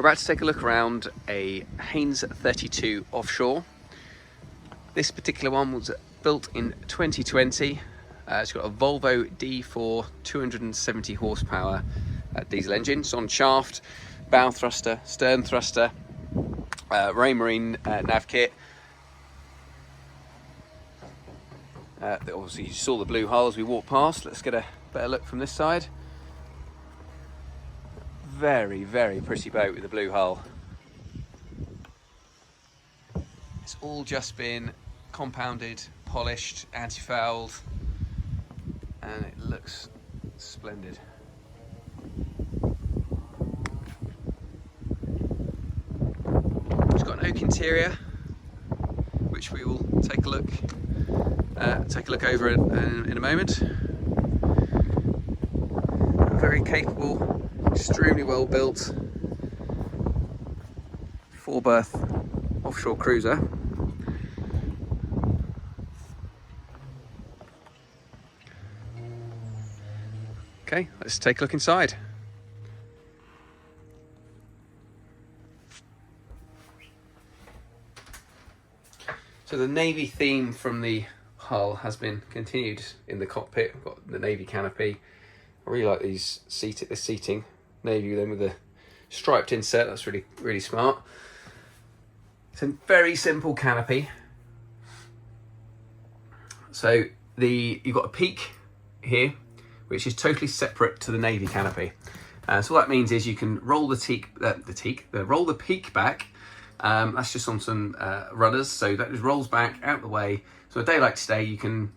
We're about to take a look around a Haines 32 offshore. This particular one was built in 2020. It's got a Volvo D4 270 horsepower diesel engine. It's on shaft, bow thruster, stern thruster, Raymarine nav kit. Obviously you saw the blue hull as we walked past. Let's get a better look from this side. Very, very pretty boat with the blue hull. It's all just been compounded, polished, anti-fouled, and it looks splendid. It's got an oak interior, which we will take a look over in a moment. Very capable, extremely well built 4-berth offshore cruiser. Okay, let's take a look inside. So the navy theme from the hull has been continued in the cockpit. We've got the navy canopy. I really like this seating, navy then with the striped inset. That's really smart. It's a very simple canopy. So you've got a peak here, which is totally separate to the navy canopy. So what that means is you can roll roll the peak back. That's just on some runners, so that just rolls back out the way. So a day like today, you can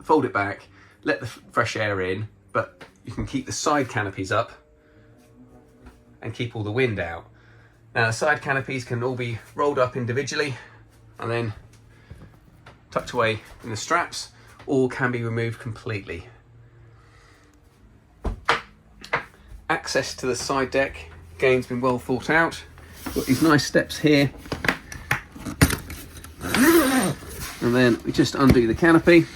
fold it back, let the fresh air in, but you can keep the side canopies up and keep all the wind out. Now the side canopies can all be rolled up individually and then tucked away in the straps, or can be removed completely. Access to the side deck, again, has been well thought out. Got these nice steps here. And then we just undo the canopy.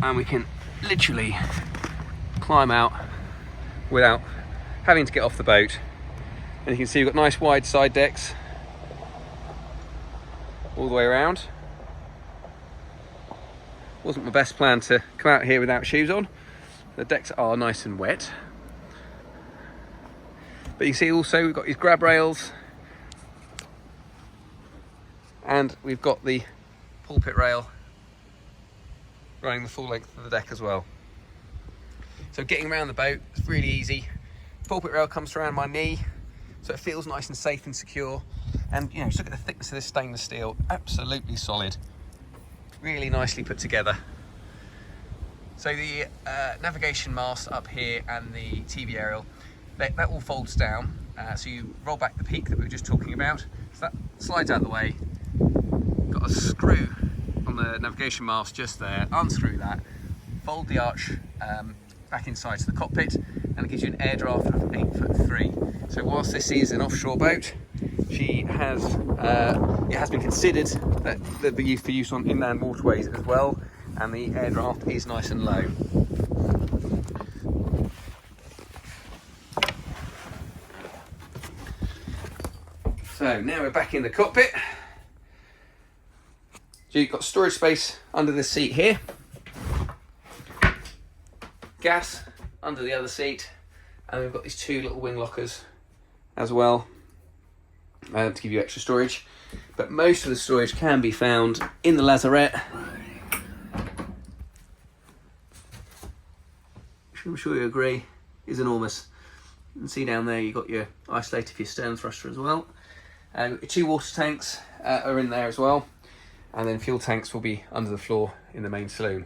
And we can literally climb out without having to get off the boat. And you can see we've got nice wide side decks all the way around. Wasn't my best plan to come out here without shoes on. The decks are nice and wet. But you can see also we've got these grab rails, and we've got the pulpit rail running the full length of the deck as well. So getting around the boat is really easy. Pulpit rail comes around my knee, so it feels nice and safe and secure. And you know, just look at the thickness of this stainless steel, absolutely solid, really nicely put together. So the navigation mast up here and the TV aerial, that all folds down. So you roll back the peak that we were just talking about. So that slides out the way. Got a screw on the navigation mast just there. Unscrew that, fold the arch back inside to the cockpit, and it gives you an air draft of 8'3". So whilst this is an offshore boat, it has been considered that they'll be used for use on inland waterways as well, and the air draft is nice and low. So now we're back in the cockpit. So you've got storage space under the seat here. Gas under the other seat. And we've got these 2 little wing lockers as well to give you extra storage. But most of the storage can be found in the lazarette, which I'm sure you agree is enormous. You can see down there you've got your isolator for your stern thruster as well. Your 2 water tanks are in there as well, and then fuel tanks will be under the floor in the main saloon.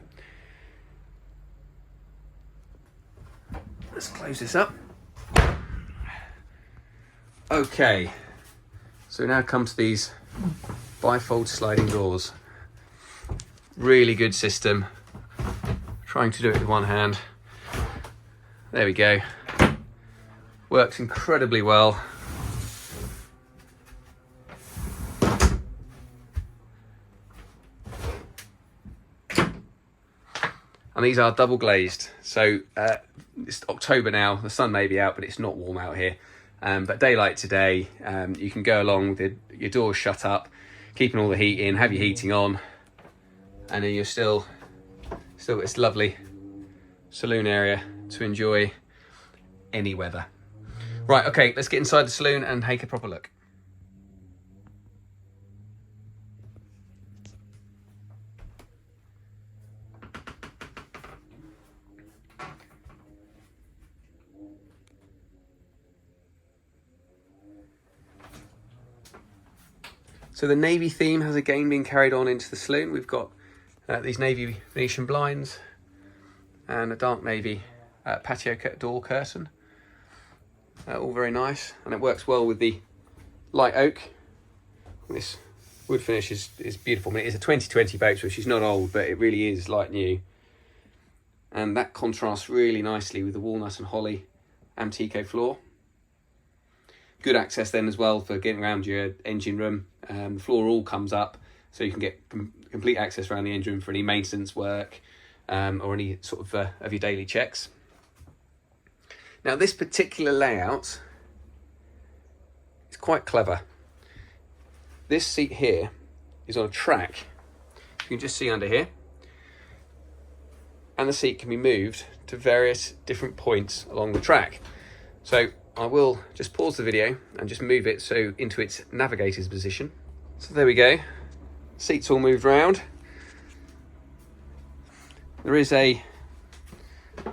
Let's close this up. Okay, so now comes these bifold sliding doors. Really good system. Trying to do it with one hand. There we go. Works incredibly well. And these are double glazed, so it's October now, the sun may be out, but it's not warm out here. But daylight today, you can go along with your doors shut up, keeping all the heat in, have your heating on, and then you're still got this lovely saloon area to enjoy any weather. Right, okay, let's get inside the saloon and take a proper look. So the navy theme has again been carried on into the saloon. We've got these navy Venetian blinds and a dark navy patio door curtain. All very nice, and it works well with the light oak. This wood finish is beautiful. I mean, it's a 2020 boat, which is not old, but it really is like new. And that contrasts really nicely with the walnut and holly Amtico floor. Good access then as well for getting around your engine room. The floor all comes up, so you can get complete access around the engine room for any maintenance work or any sort of your daily checks. Now this particular layout is quite clever. This seat here is on a track. You can just see under here. And the seat can be moved to various different points along the track. So I will just pause the video and just move it so into its navigator's position. So there we go. Seats all moved round. There is a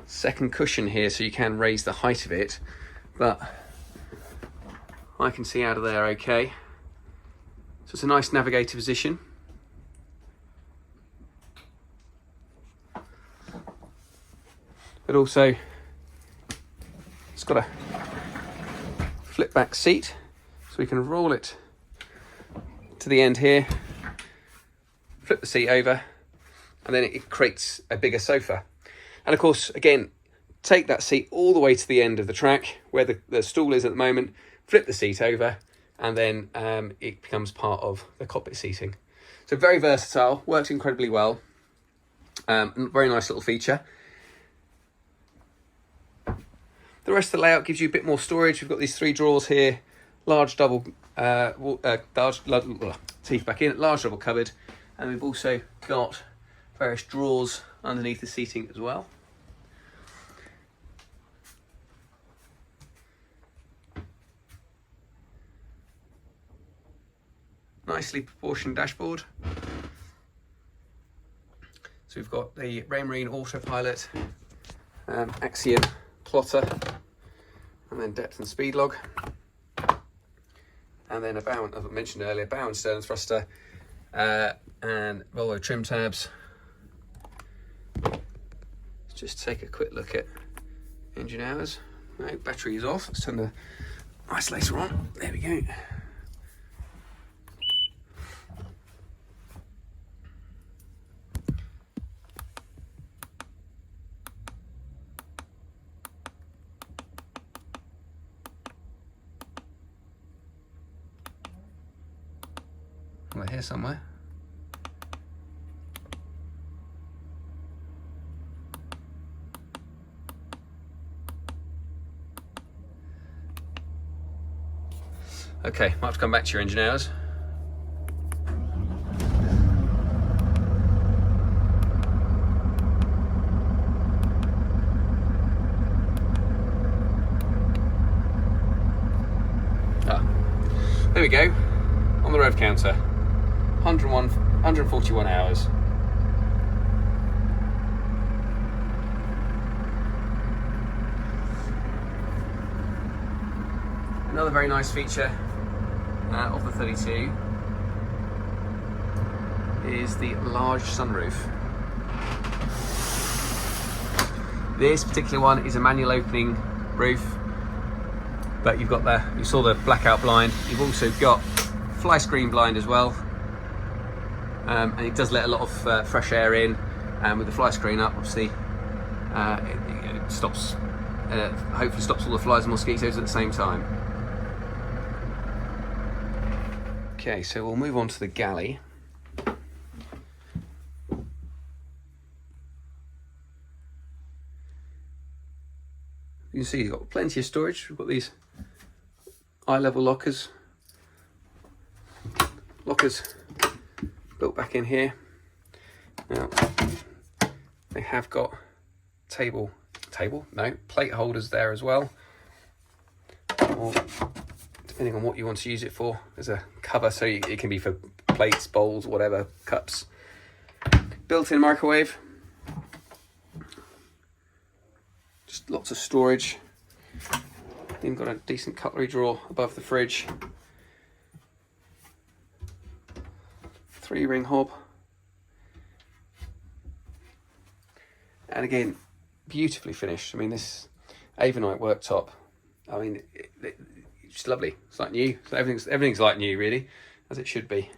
second cushion here, so you can raise the height of it, but I can see out of there okay. So it's a nice navigator position. But also it's got a flip back seat, so we can roll it to the end here, flip the seat over, and then it creates a bigger sofa. And of course, again, take that seat all the way to the end of the track where the stool is at the moment, flip the seat over, and then it becomes part of the cockpit seating. So very versatile, works incredibly well. Very nice little feature. The rest of the layout gives you a bit more storage. We've got these 3 drawers here, large double teeth back in, large double cupboard, and we've also got various drawers underneath the seating as well. Nicely proportioned dashboard. So we've got the Raymarine autopilot, Axiom plotter, and then depth and speed log, and then a bow, as I mentioned earlier, bow and stern thruster, and Volvo trim tabs. Let's just take a quick look at engine hours. No, battery is off. Let's turn the isolator on. There we go. We're here somewhere. Okay, might have to come back to your engine hours. There we go, on the rev counter. 141 hours. Another very nice feature of the 32 is the large sunroof. This particular one is a manual opening roof, but you've got you saw the blackout blind. You've also got fly screen blind as well. And it does let a lot of fresh air in, and with the fly screen up, obviously, it stops, hopefully stops all the flies and mosquitoes at the same time. Okay, so we'll move on to the Galley. You can see you've got plenty of storage. We've got these eye level lockers. Lockers built back in here. Now they have got plate holders there as well, or depending on what you want to use it for. There's a cover, so it can be for plates, bowls, whatever, cups. Built-in microwave, just lots of storage. Even got a decent cutlery drawer above the fridge. 3-ring hob, and again, beautifully finished. I mean, this Avonite worktop, I mean, it's just lovely. It's like new. So everything's like new, really, as it should be.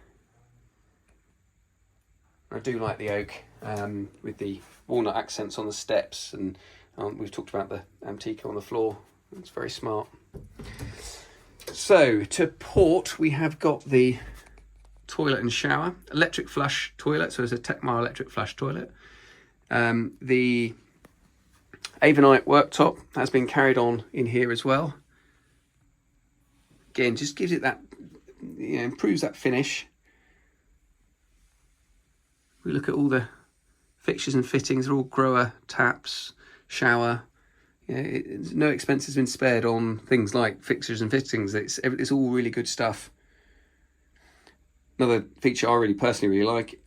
I do like the oak with the walnut accents on the steps, and we've talked about the Antico on the floor. It's very smart. So to port, we have got the toilet and shower, electric flush toilet, so it's a Tecmar electric flush toilet. The Avonite worktop has been carried on in here as well. Again, just gives it that, improves that finish. We look at all the fixtures and fittings, they're all grower, taps, shower. No expense has been spared on things like fixtures and fittings. It's all really good stuff. Another feature I really personally like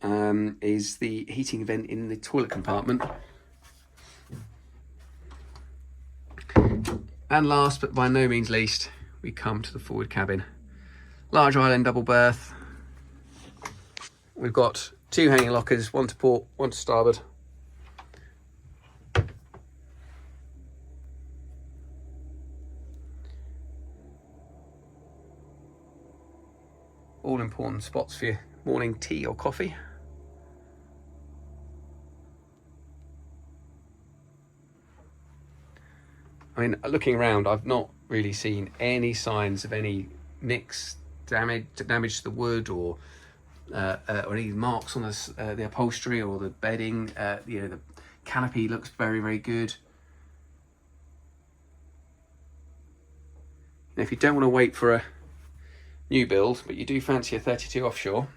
is the heating vent in the toilet compartment. And last but by no means least, we come to the forward cabin. Large island double berth. We've got 2 hanging lockers, 1 to port, 1 to starboard. All important spots for your morning tea or coffee. I mean, looking around, I've not really seen any signs of any nicks, damage to the wood, or any marks on the upholstery or the bedding. The canopy looks very, very good. Now, if you don't want to wait for a new build, but you do fancy a 32 offshore,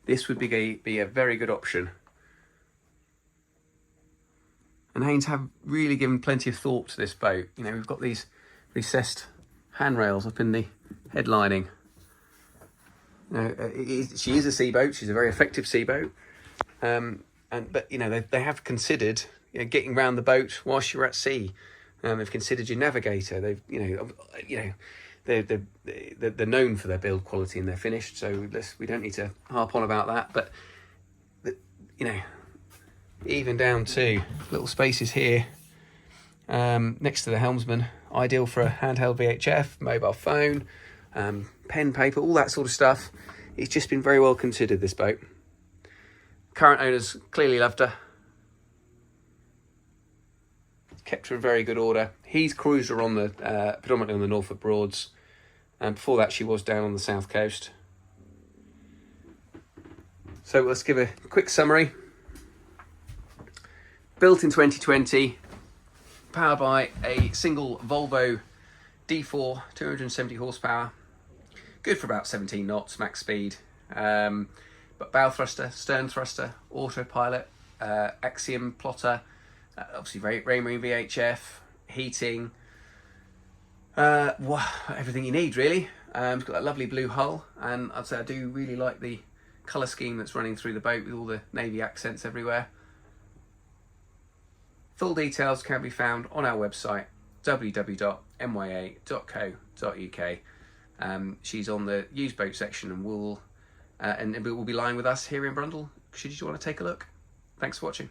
this would be a very good option. And Haines have really given plenty of thought to this boat. We've got these recessed handrails up in the headlining. She is a seaboat. She's a very effective seaboat. But they have considered getting around the boat whilst you're at sea. They've considered your navigator. They're known for their build quality and their finish. So we don't need to harp on about that. But even down to little spaces here next to the helmsman, ideal for a handheld VHF, mobile phone, pen, paper, all that sort of stuff. It's just been very well considered, this boat. Current owners clearly loved her. Kept her in very good order. He's cruised her on the predominantly on the Norfolk Broads, and before that she was down on the south coast. So let's give a quick summary. Built in 2020, powered by a single Volvo D4, 270 horsepower, good for about 17 knots max speed, but bow thruster, stern thruster, autopilot, Axiom plotter, obviously Raymarine VHF, heating, everything you need really. It's got that lovely blue hull, and I'd say I do really like the colour scheme that's running through the boat with all the navy accents everywhere. Full details can be found on our website, www.mya.co.uk. She's on the used boat section, and will be lying with us here in Brundall should you want to take a look. Thanks for watching.